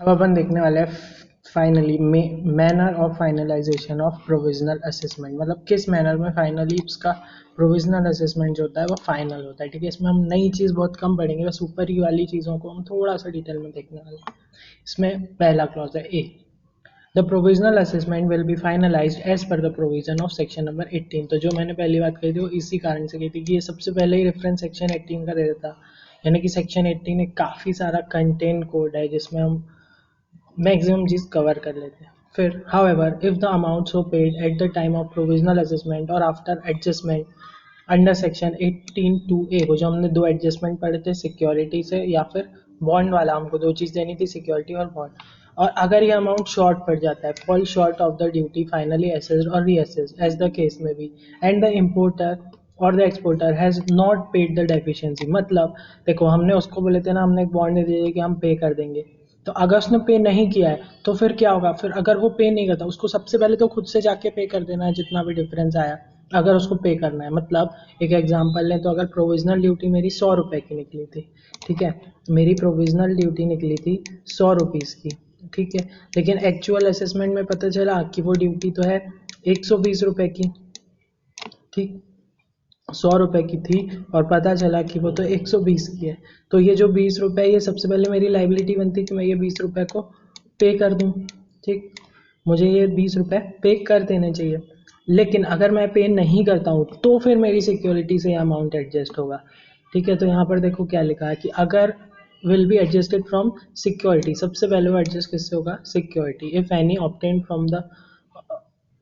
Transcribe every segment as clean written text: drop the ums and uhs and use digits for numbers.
अब अपन देखने वाले हैं finally manner of finalisation of provisional assessment, मतलब किस मैनर में फाइनली उसका प्रोविजनल असेसमेंट जो होता है वो फाइनल होता है। ठीक है, इसमें हम नई चीज़ बहुत कम पढ़ेंगे, बस ऊपर ही वाली चीज़ों को हम थोड़ा सा डिटेल में देखने वाले हैं। इसमें पहला क्लॉज है a, the provisional assessment will be finalized as per the provision of section number 18। तो जो मैंने पहली बात कही थी वो इसी कारण से कही थी कि ये सबसे पहले ही रेफरेंस सेक्शन 18 का दे देता, यानी कि सेक्शन 18 एक काफ़ी सारा कंटेंट कोड है जिसमें हम मैक्सिमम चीज़ कवर कर लेते हैं। फिर however if the amount so paid at the time of provisional assessment or after adjustment under section 18(2)(a) को, जो हमने दो एडजस्टमेंट पढ़े थे सिक्योरिटी से या फिर बॉन्ड वाला, हमको दो चीज़ देनी थी सिक्योरिटी और बॉन्ड, और अगर ये अमाउंट शॉर्ट पड़ जाता है, fall short of the duty finally assessed और रीअसेस्ड एज द केस में बी, एंड द इम्पोर्टर और the exporter has not paid the deficiency. मतलब देखो, हमने उसको बोले थे ना, हमने एक बॉन्ड दे दिया कि हम पे कर देंगे, तो अगर उसने पे नहीं किया है तो फिर क्या होगा? फिर अगर वो पे नहीं करता, उसको सबसे पहले तो खुद से जाके पे कर देना है जितना भी डिफरेंस आया, अगर उसको पे करना है। मतलब एक एग्जांपल लें तो अगर प्रोविजनल ड्यूटी मेरी 100 रुपये की निकली थी, ठीक है, मेरी प्रोविजनल ड्यूटी निकली थी 100 रुपीज़ की, ठीक है, लेकिन एक्चुअल असेसमेंट में पता चला कि वो ड्यूटी तो है 120 रुपये की, ठीक, 100 रुपये की थी और पता चला कि वो तो 120 की है। तो ये जो 20 रुपये, ये सबसे पहले मेरी लाइबिलिटी बनती कि मैं ये 20 रुपये को पे कर दूँ, ठीक, मुझे ये 20 रुपये पे कर देने चाहिए। लेकिन अगर मैं पे नहीं करता हूँ तो फिर मेरी सिक्योरिटी से अमाउंट एडजस्ट होगा। ठीक है, तो यहाँ पर देखो क्या लिखा है कि अगर will be adjusted from security, सबसे पहले वो एडजस्ट किससे होगा? Security. If any obtained from the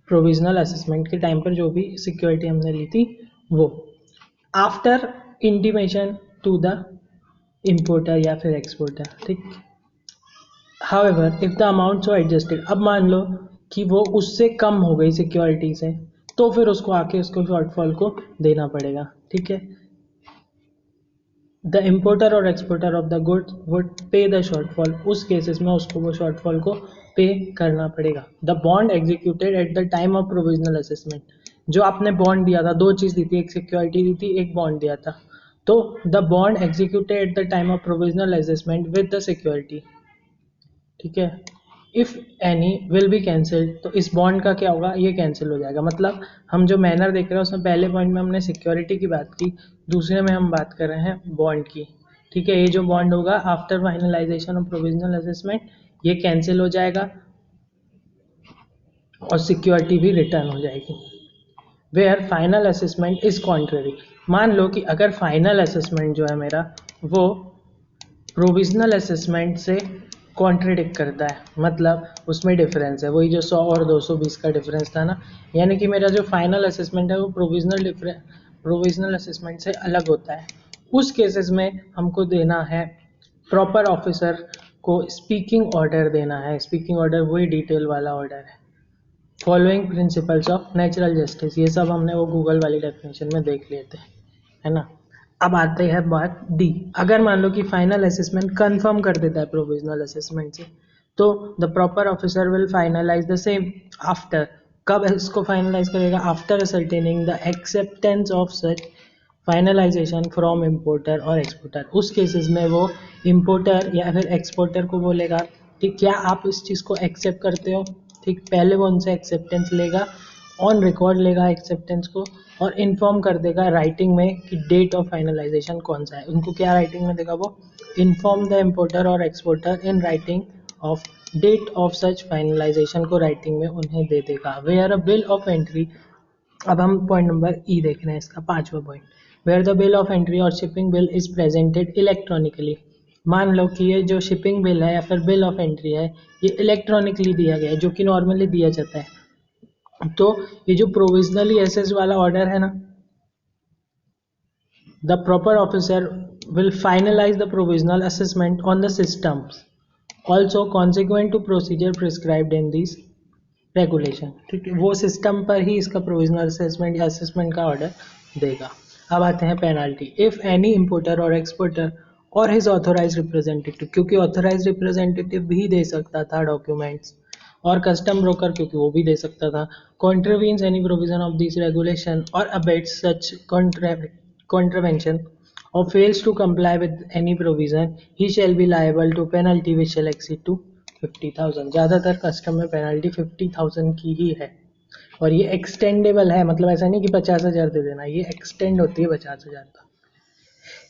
provisional assessment के टाइम पर जो भी सिक्योरिटी हमने ली थी वो, after intimation to the importer या फिर एक्सपोर्टर, ठीक। However if the amount so adjusted, अब मान लो कि वो उससे कम हो गई सिक्योरिटी से, तो फिर उसको आके उसको शॉर्टफॉल को देना पड़ेगा, ठीक है। द इम्पोर्टर और exporter of the goods would पे द शॉर्टफॉल, उस केसेस में उसको वो शॉर्टफॉल को पे करना पड़ेगा। The bond executed at the time of provisional assessment, जो आपने बॉन्ड दिया था, दो चीज़ दी थी, एक सिक्योरिटी दी थी, एक बॉन्ड दिया था, तो the bond executed at the time of provisional assessment with the security, ठीक है, if any will be cancelled, तो इस बॉन्ड का क्या होगा? ये कैंसिल हो जाएगा। मतलब हम जो मैनर देख रहे हैं उसमें पहले पॉइंट में हमने सिक्योरिटी की बात की, दूसरे में हम बात कर रहे हैं बॉन्ड की, ठीक है। ये जो बॉन्ड होगा after finalisation of provisional assessment, ये कैंसिल हो जाएगा और सिक्योरिटी भी रिटर्न हो जाएगी। Where final assessment is contrary, मान लो कि अगर फाइनल असेसमेंट जो है मेरा वो प्रोविजनल असेसमेंट से कॉन्ट्रडिक्ट करता है, मतलब उसमें डिफरेंस है, वही जो 100 और 220 का डिफरेंस था ना, यानी कि मेरा जो फाइनल असेसमेंट है वो प्रोविजनल असेसमेंट से अलग होता है, उस केसेस में हमको देना है प्रॉपर ऑफिसर को स्पीकिंग ऑर्डर देना है। स्पीकिंग ऑर्डर वही डिटेल वाला ऑर्डर है। Following principles of natural justice, ये सब हमने वो गूगल वाली डेफिनेशन में देख लिए थे, है ना। अब आते हैं बात डी, अगर मान लो कि फाइनल असेसमेंट कंफर्म कर देता है प्रोविजनल असेसमेंट से, तो the proper officer will finalise the same after, कब इसको फाइनलाइज करेगा? After ascertaining the acceptance of such finalisation from importer और एक्सपोर्टर। उस केसेस में वो इम्पोर्टर या फिर एक्सपोर्टर को बोलेगा कि क्या आप इस चीज़ को एक्सेप्ट करते हो, ठीक, पहले वो उनसे एक्सेप्टेंस लेगा, ऑन रिकॉर्ड लेगा एक्सेप्टेंस को और इन्फॉर्म कर देगा राइटिंग में कि डेट ऑफ फाइनलाइजेशन कौन सा है। उनको क्या राइटिंग में देगा? वो इन्फॉर्म द इम्पोर्टर और exporter in writing of date of such finalisation को राइटिंग में उन्हें दे देगा। Where a bill of entry, अब हम पॉइंट नंबर ई देख रहे हैं, इसका पांचवा point, where the bill of entry और shipping bill is presented electronically. मान लो कि ये जो शिपिंग बिल है या फिर बिल ऑफ एंट्री है ये इलेक्ट्रॉनिकली दिया गया है, जो कि नॉर्मली दिया जाता है। तो ये जो प्रोविजनली एसेस वाला ऑर्डर है ना, the proper officer will finalise the provisional assessment on the systems also consequent to procedure prescribed in this regulation, ठीक है, वो सिस्टम पर ही इसका प्रोविजनल असेसमेंट या असेसमेंट का ऑर्डर देगा। अब आते हैं पेनाल्टी, इफ एनी इम्पोर्टर और एक्सपोर्टर और हिज ऑथोराइज रिप्रेजेंटेटिव, क्योंकि ऑथोराइज रिप्रेजेंटेटिव भी दे सकता था डॉक्यूमेंट्स, और कस्टम ब्रोकर क्योंकि वो भी दे सकता था, contravenes any provision of this regulation और abets such contravention or fails to comply with any provision, he shall be liable to penalty which shall exceed to 50,000। ज़्यादातर कस्टम में पेनल्टी 50,000 की ही है और ये एक्सटेंडेबल है, मतलब ऐसा नहीं कि 50,000 दे देना, ये एक्सटेंड होती है 50,000 तक।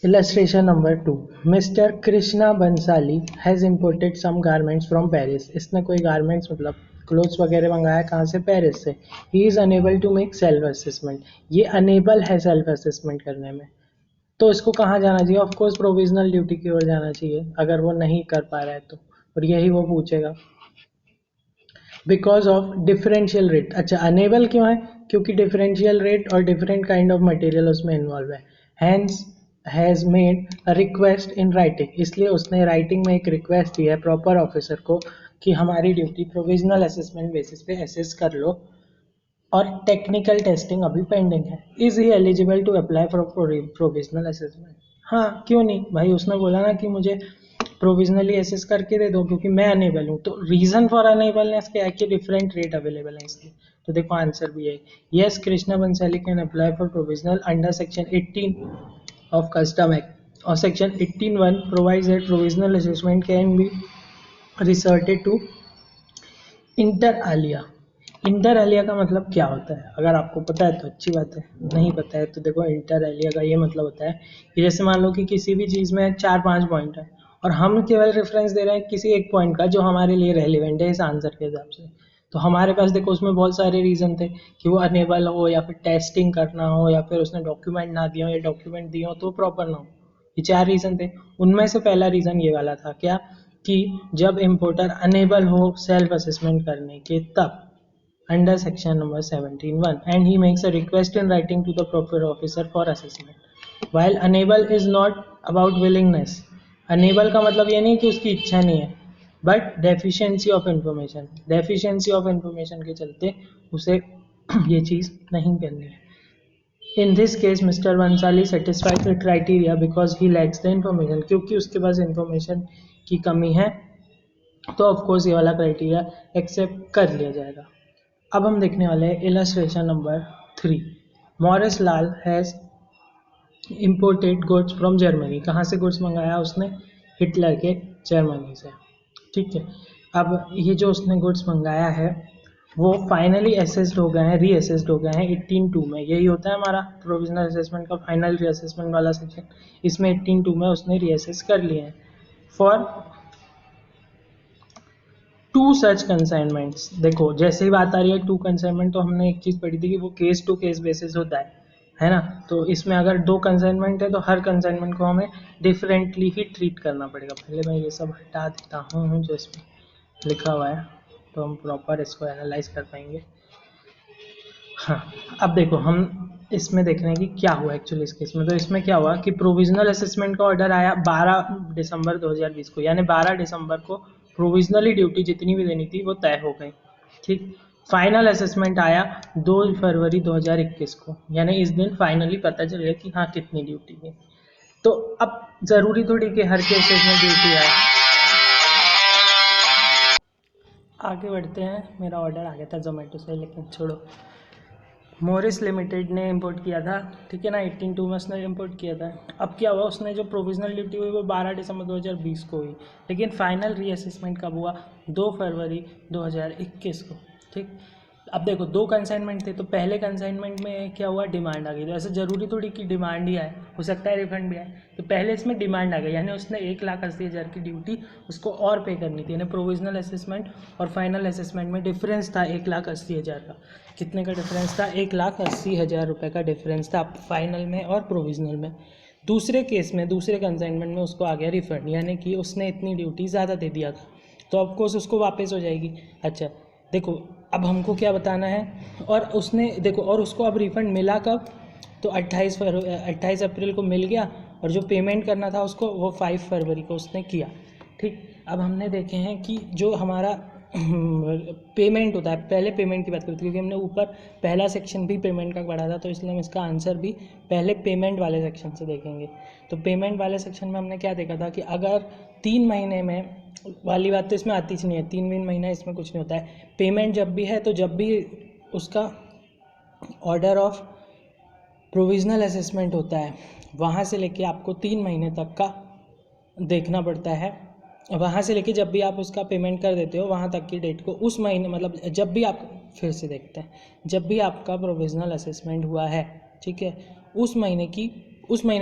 Illustration number 2. Mr. Krishna Bansali has imported some garments from Paris. इसने कोई garments मतलब क्लोथ्स वगैरह मंगाया कहाँ से? पेरिस से। He is unable to make self assessment. ये अनेबल है सेल्फ असेसमेंट करने में, तो इसको कहाँ जाना चाहिए? ऑफ कोर्स प्रोविजनल ड्यूटी की ओर जाना चाहिए अगर वो नहीं कर पा रहा है तो, और यही वो पूछेगा। Because of differential rate. अच्छा, अनेबल क्यों है? क्योंकि डिफरेंशियल रेट और डिफरेंट काइंड ऑफ मटेरियल उसमें इन्वॉल्व है। Hence has made a request in writing, इसलिए उसने राइटिंग में एक रिक्वेस्ट दी है प्रॉपर ऑफिसर को कि हमारी ड्यूटी प्रोविजनल असेसमेंट बेसिस पे असेस कर लो और टेक्निकल टेस्टिंग अभी पेंडिंग है। Is he eligible to apply for provisional assessment? हाँ, क्यों नहीं भाई, उसने बोला ना कि मुझे प्रोविजनली असेस करके दे दो क्योंकि मैं अनेबल हूँ। तो रीजन फॉर अनेबलनेस क्या है? कि डिफरेंट रेट अवेलेबल है इसलिए। तो देखो आंसर भी है yes, Krishna Bansali can apply for provisional under section 18 of Custom Act or Section 18(1) provides that provisional assessment can be resorted to inter alia। Inter alia का मतलब क्या होता है? अगर आपको पता है तो अच्छी बात है, नहीं पता है तो देखो इंटर एलिया का ये मतलब होता है कि जैसे मान लो कि किसी भी चीज़ में 4-5 पॉइंट है और हम केवल रेफरेंस दे रहे हैं किसी एक पॉइंट का जो हमारे लिए रेलिवेंट है इस आंसर के हिसाब से। तो हमारे पास देखो उसमें बहुत सारे रीज़न थे कि वो अनेबल हो या फिर टेस्टिंग करना हो या फिर उसने डॉक्यूमेंट ना दिया हो या डॉक्यूमेंट दिए हो तो प्रॉपर ना हो। ये 4 रीज़न थे। उनमें से पहला रीज़न ये वाला था क्या? कि जब इम्पोर्टर अनेबल हो सेल्फ असेसमेंट करने के तब, under section number 17(1), and he makes a request in writing to the proper officer for assessment. While unable is not about willingness, unable का मतलब ये नहीं कि उसकी इच्छा नहीं है, but deficiency of information, deficiency of information के चलते उसे ये चीज़ नहीं करनी है। In this case, Mr. Bansali satisfies the criteria because he lacks the information, क्योंकि उसके पास information की कमी है तो ऑफ कोर्स ये वाला क्राइटेरिया एक्सेप्ट कर लिया जाएगा। अब हम देखने वाले हैं illustration number 3। Morris Lal has imported goods from Germany. कहाँ से गुड्स मंगाया उसने? हिटलर के जर्मनी से। ठीक है, अब ये जो उसने गुड्स मंगाया है वो फाइनली असेस्ड हो गए हैं, रीअसेस्ड हो गए हैं 18(2) में। यही होता है हमारा प्रोविजनल असेसमेंट का फाइनल रीअसेसमेंट वाला सेक्शन। इसमें 18(2) में उसने रीअसेस कर लिए हैं फॉर 2 सच कंसाइनमेंट्स। देखो जैसे ही बात आ रही है 2 कंसाइनमेंट, तो हमने एक चीज़ पढ़ी थी कि वो केस टू केस बेसिस होता है ना। तो इसमें अगर 2 कंसाइनमेंट है तो हर कंसाइनमेंट को हमें डिफरेंटली ही ट्रीट करना पड़ेगा। पहले मैं ये सब हटा देता हूँ जो इसमें लिखा हुआ है, तो हम प्रॉपर इसको एनालाइज कर पाएंगे। हाँ, अब देखो हम इसमें देख रहे हैं कि क्या हुआ एक्चुअली इस केस में। तो इसमें क्या हुआ कि प्रोविजनल असेसमेंट का ऑर्डर आया 12 दिसंबर 2020 को, यानी 12 दिसंबर को प्रोविजनली ड्यूटी जितनी भी देनी थी वो तय हो गई। ठीक, फाइनल असेसमेंट आया 2 फरवरी 2021 को, यानी इस दिन फाइनली पता चल गया कि हाँ कितनी ड्यूटी है। तो अब ज़रूरी थोड़ी कि हर केसेस में ड्यूटी आए। आगे बढ़ते हैं, मेरा ऑर्डर आ गया था जोमेटो से, लेकिन छोड़ो। मोरिस लिमिटेड ने इंपोर्ट किया था, ठीक है ना, 18(2) में उसने इंपोर्ट किया था। अब क्या हुआ, उसने जो प्रोविजनल ड्यूटी हुई वो 12 दिसंबर 2020 को हुई, लेकिन फाइनल रीअसेसमेंट कब हुआ? 2 फरवरी 2021 को। ठीक, अब देखो 2 कंसाइनमेंट थे, तो पहले कंसाइनमेंट में क्या हुआ? डिमांड आ गई। तो ऐसे ज़रूरी थोड़ी कि डिमांड ही आए, हो सकता है रिफंड भी आए। तो पहले इसमें डिमांड आ गई, यानी उसने 1,80,000 की ड्यूटी उसको और पे करनी थी। यानी प्रोविजनल असेसमेंट और फाइनल असेसमेंट में डिफरेंस था 1,80,000 का। कितने का डिफरेंस था? 1,80,000 रुपये का डिफरेंस था फाइनल में और प्रोविजनल में। दूसरे केस में, दूसरे कंसाइनमेंट में उसको आ गया रिफंड, यानी कि उसने इतनी ड्यूटी ज़्यादा दे दिया था, तो ऑफकोर्स उसको वापस हो जाएगी। अच्छा देखो, अब हमको क्या बताना है, और उसने देखो, और उसको अब रिफंड मिला कब? तो 28 अप्रैल को मिल गया, और जो पेमेंट करना था उसको वो 5 फरवरी को उसने किया। ठीक, अब हमने देखे हैं कि जो हमारा पेमेंट होता है, पहले पेमेंट की बात करते हैं क्योंकि हमने ऊपर पहला सेक्शन भी पेमेंट का पढ़ा था, तो इसलिए हम इसका आंसर भी पहले पेमेंट वाले सेक्शन से देखेंगे। तो पेमेंट वाले सेक्शन में हमने क्या देखा था कि अगर 3 महीने में वाली बात तो इसमें आती ही नहीं है, 3 महीना इसमें कुछ नहीं होता है। पेमेंट जब भी है तो जब भी उसका ऑर्डर ऑफ प्रोविजनल असेसमेंट होता है वहाँ से लेके आपको 3 महीने तक का देखना पड़ता है वहाँ से लेके जब भी आप उसका पेमेंट कर देते हो वहाँ तक की डेट को, उस महीने मतलब जब भी आप, फिर से देखते हैं, जब भी आपका प्रोविजनल असेसमेंट हुआ है, ठीक है, उस महीने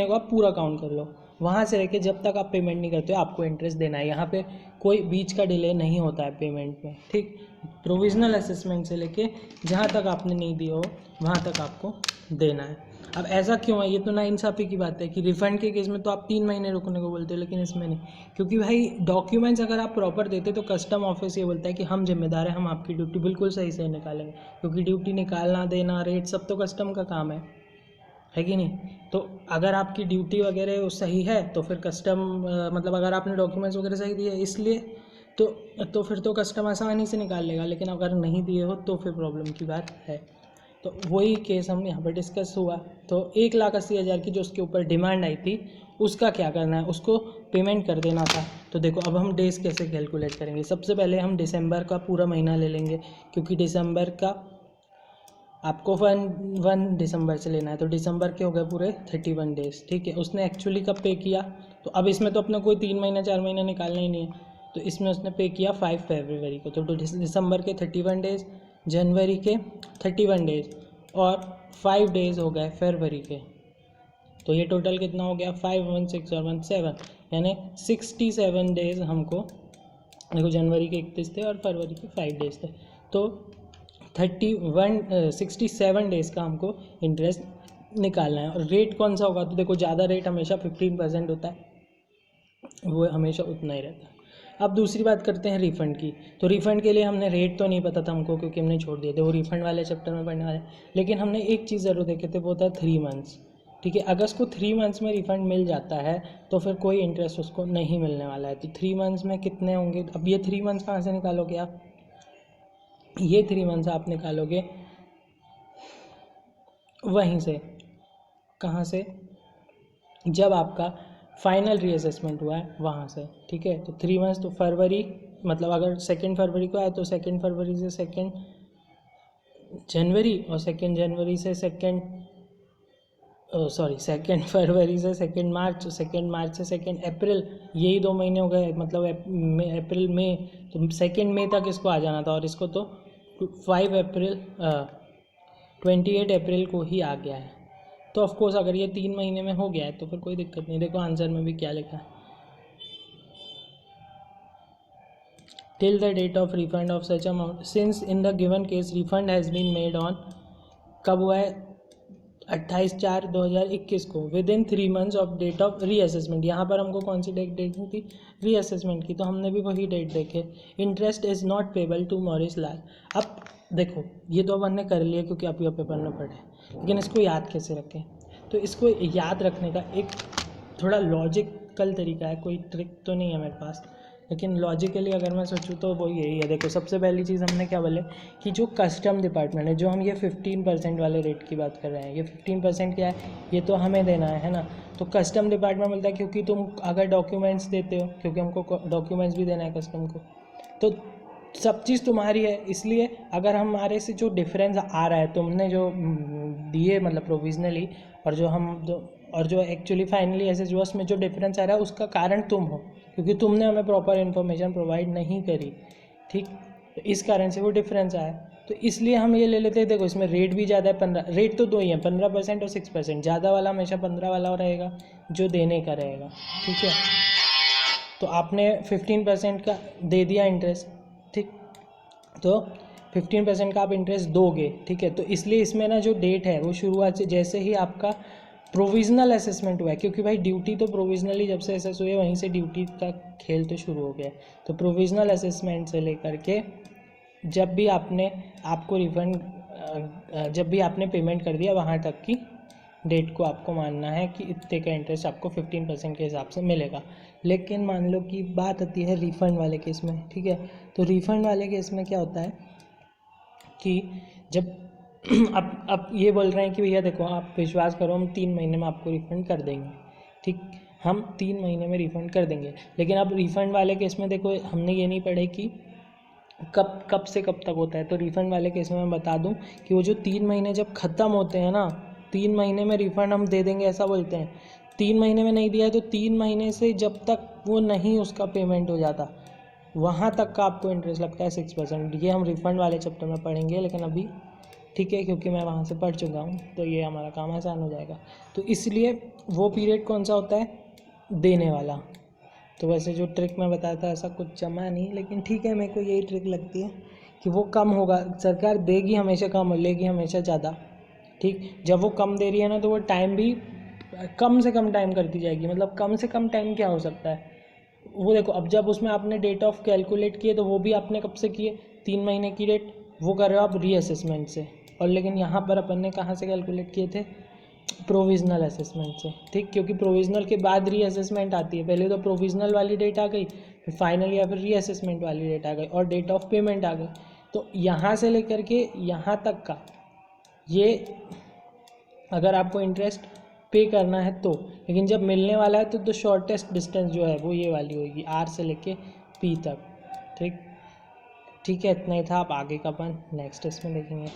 को आप पूरा काउंट कर लो। वहाँ से लेके जब तक आप पेमेंट नहीं करते हो आपको इंटरेस्ट देना है। यहाँ पे कोई बीच का डिले नहीं होता है पेमेंट में, ठीक। प्रोविजनल असेसमेंट से लेके जहाँ तक आपने नहीं दिया हो वहाँ तक आपको देना है। अब ऐसा क्यों है? ये तो नाइंसाफ़ी की बात है कि रिफ़ंड के केस में तो आप 3 महीने रुकने को बोलते हो, लेकिन इसमें नहीं। क्योंकि भाई डॉक्यूमेंट्स अगर आप प्रॉपर देते तो कस्टम ऑफिस ये बोलता है कि हम जिम्मेदार हैं, हम आपकी ड्यूटी बिल्कुल सही से निकालेंगे। क्योंकि ड्यूटी निकालना, देना, रेट सब तो कस्टम का काम है कि नहीं? तो अगर आपकी ड्यूटी वगैरह सही है तो फिर कस्टम मतलब अगर आपने डॉक्यूमेंट्स वगैरह सही दिए इसलिए तो फिर तो कस्टम आसानी से निकाल लेगा, लेकिन अगर नहीं दिए हो तो फिर प्रॉब्लम की बात है। तो वही केस हम यहाँ पर डिस्कस हुआ। तो 1,80,000 की जो उसके ऊपर डिमांड आई थी उसका क्या करना है, उसको पेमेंट कर देना था। तो देखो अब हम डेज़ कैसे कैलकुलेट करेंगे। सबसे पहले हम दिसंबर का पूरा महीना ले लेंगे, क्योंकि दिसंबर का आपको 1 दिसंबर से लेना है। तो दिसंबर के हो गए पूरे 31 डेज़, ठीक है। उसने एक्चुअली कब पे किया, तो अब इसमें तो अपने कोई 3 महीने 4 महीने निकालना ही नहीं है, तो इसमें उसने पे किया 5 फरवरी को। तो दिसंबर के 31 डेज़, जनवरी के 31 डेज़ और 5 डेज़ हो गए फरवरी के। तो ये टोटल कितना हो गया, 5, 1, 6 और 1, 7, यानी 67 डेज़ हमको, देखो जनवरी के 31 थे और फरवरी के 5 डेज़ थे, तो 67 डेज़ का हमको इंटरेस्ट निकालना है। और रेट कौन सा होगा, तो देखो ज़्यादा रेट हमेशा 15% होता है, वो हमेशा उतना ही रहता है। अब दूसरी बात करते हैं रिफ़ंड की। तो रिफ़ंड के लिए हमने रेट तो नहीं पता था हमको, क्योंकि हमने छोड़ दिए थे, वो रिफ़ंड वाले चैप्टर में पढ़ने वाले। लेकिन हमने एक चीज़ ज़रूर देखे थे, वो होता है 3 मंथ्स, ठीक है। अगर उसको 3 मंथ्स में रिफ़ंड मिल जाता है तो फिर कोई इंटरेस्ट उसको नहीं मिलने वाला है। तो 3 मंथ्स में कितने होंगे, अब ये 3 मंथ्स कहाँ से निकालोगे आप, ये 3 मंथ्स आप निकालोगे वहीं से, कहाँ से, जब आपका फाइनल रीअसेसमेंट हुआ है वहाँ से, ठीक है। तो 3 मंथ्स, तो फरवरी मतलब अगर 2 फरवरी को आया तो 2 फरवरी से 2 जनवरी और 2 जनवरी से 2 फरवरी से 2 मार्च, 2 मार्च से 2 अप्रैल, यही 2 महीने हो गए। मतलब अप्रैल मई, तो 2 मई तक इसको आ जाना था, और इसको तो 28 अप्रैल को ही आ गया है। तो ऑफकोर्स अगर ये 3 महीने में हो गया है तो फिर कोई दिक्कत नहीं। देखो आंसर में भी क्या लिखा है, till the date of refund of such amount since in the given case refund has been made on, कब हुआ है, 28/4/2021 को, within 3 months of date of reassessment. यहाँ पर हमको कौन सी डेट देखनी थी, रीअसेसमेंट की, तो हमने भी वही डेट देखे। Interest is not payable to Morris Lal. अब देखो ये तो अपन ने कर लिया क्योंकि आप ये पेपर में पढ़े, लेकिन इसको याद कैसे रखें। तो इसको याद रखने का एक थोड़ा लॉजिकल तरीका है, कोई ट्रिक तो नहीं है मेरे पास, लेकिन लॉजिकली अगर मैं सोचूँ तो वो यही है। देखो सबसे पहली चीज़ हमने क्या बोले कि जो कस्टम डिपार्टमेंट है, जो हम ये 15% वाले रेट की बात कर रहे हैं, ये 15% क्या है, ये तो हमें देना है ना। तो कस्टम डिपार्टमेंट मिलता है क्योंकि तुम अगर डॉक्यूमेंट्स देते हो, क्योंकि हमको डॉक्यूमेंट्स भी देना है कस्टम को, तो सब चीज़ तुम्हारी है। इसलिए अगर हमारे से जो डिफरेंस आ रहा है, तुमने जो दिए मतलब प्रोविजनली, और जो एक्चुअली फाइनली एसएचओएस में जो डिफरेंस आ रहा है, उसका कारण तुम हो, क्योंकि तुमने हमें प्रॉपर इन्फॉर्मेशन प्रोवाइड नहीं करी, ठीक। तो इस कारण से वो डिफरेंस आया, तो इसलिए हम ये ले लेते हैं। देखो इसमें रेट भी ज़्यादा है, 15 रेट तो 2 ही है, 15% और 6%। ज़्यादा वाला हमेशा 15 वाला रहेगा जो देने का रहेगा, ठीक है। तो आपने 15% का दे दिया इंटरेस्ट, ठीक, तो 15% का आप इंटरेस्ट दोगे, ठीक है। तो इसलिए इसमें ना जो डेट है वो शुरुआत से, जैसे ही आपका प्रोविजनल असेसमेंट हुआ है, क्योंकि भाई ड्यूटी तो प्रोविजनली जब से असेस हुई है वहीं से ड्यूटी का खेल तो शुरू हो गया है। तो प्रोविजनल असेसमेंट से लेकर के जब भी आपने पेमेंट कर दिया वहाँ तक की डेट को आपको मानना है कि इतने का इंटरेस्ट आपको 15% के हिसाब से मिलेगा। लेकिन मान लो कि बात आती है रिफ़ंड वाले केस में, ठीक है। तो रिफ़ंड वाले केस में क्या होता है कि जब अब ये बोल रहे हैं कि भैया देखो आप विश्वास करो, हम 3 महीने में आपको रिफ़ंड कर देंगे, ठीक, हम 3 महीने में रिफ़ंड कर देंगे। लेकिन अब रिफ़ंड वाले केस में देखो हमने ये नहीं पढ़े कि कब से कब तक होता है। तो रिफ़ंड वाले केस में मैं बता दूं कि वो जो 3 महीने जब ख़त्म होते हैं ना, 3 महीने में रिफ़ंड हम दे देंगे ऐसा बोलते हैं। 3 महीने में नहीं दिया है तो 3 महीने से जब तक वो नहीं उसका पेमेंट हो जाता, वहाँ तक का आपको इंटरेस्ट लगता है 6%। ये हम रिफ़ंड वाले चैप्टर में पढ़ेंगे, लेकिन अभी ठीक है क्योंकि मैं वहाँ से पढ़ चुका हूँ तो ये हमारा काम आसान हो जाएगा। तो इसलिए वो पीरियड कौन सा होता है, देने वाला। तो वैसे जो ट्रिक मैं बताया था ऐसा कुछ जमा नहीं, लेकिन ठीक है मेरे को यही ट्रिक लगती है कि वो कम होगा, सरकार देगी हमेशा कम और लेगी हमेशा ज़्यादा। ठीक, जब वो कम दे रही है ना तो वो टाइम भी कम से कम टाइम करती जाएगी। मतलब कम से कम टाइम क्या हो सकता है, वो देखो अब जब उसमें आपने डेट ऑफ कैलकुलेट किए तो वो भी आपने कब से किए, 3 महीने की डेट, वो कर रहे हो आप रीअसेसमेंट से। और लेकिन यहाँ पर अपन ने कहाँ से कैलकुलेट किए थे, प्रोविज़नल असेसमेंट से। ठीक, क्योंकि प्रोविज़नल के बाद रीअसेसमेंट आती है, पहले तो प्रोविज़नल वाली डेट आ गई, फिर फाइनल या फिर रीअसेसमेंट वाली डेट आ गई और डेट ऑफ पेमेंट आ गई। तो यहाँ से लेकर के यहाँ तक का ये अगर आपको इंटरेस्ट पे करना है तो, लेकिन जब मिलने वाला है तो शॉर्टेस्ट डिस्टेंस जो है वो ये वाली होगी, आर से लेके पी तक। ठीक, ठीक है, इतना ही था। आप आगे का अपन नेक्स्ट इसमें देखेंगे।